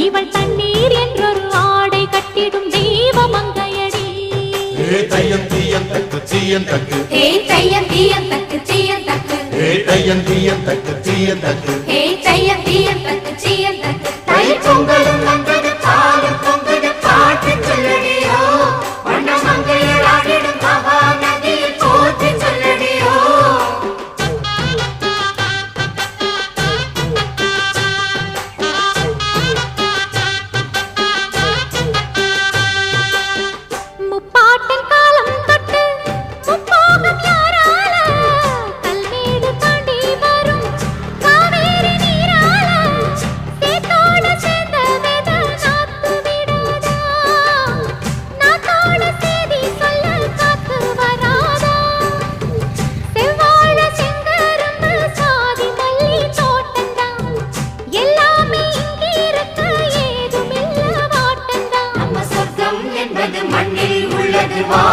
இவள் தண்ணீர் என்றொரு ஆடை கட்டிடும் தெய்வ மங்கையடி. தையம் தீயம் தக்கு தீயம் தக்கு தையம் தீயம் தக்கு தீயம் தக்கு தையம் தீயம் தக்கு தீயம் தக்கு தையம் தீயம் தக்கு தீயம் தக்கு. தை பொங்கலும் வந்தது பாலும் பொங்குது பாட்டு சொல்லடியோ வண்ண மங்கையர் ஆடிடும் மகா நதியில் போற்றி சொல்லடியோ. முப்பாட்டின் காலம் தொட்டு முப்போகம் யாரால கல்மேடு தாண்டி வரும் காவேரி நீரால சேத்தோட சேர்ந்த வெத நாத்து விடாதா நாத்தோட சேதி சொல்ல காத்து வராதா. செவ்வாழ செங்கரும்பு சாதி மல்லி தோட்டந்தான் எல்லாமே இங்கிருக்க ஏதுமில்ல வாட்டந்தான். நம்ம சொர்க்கம் என்பது மண்ணில் உள்ளது வா.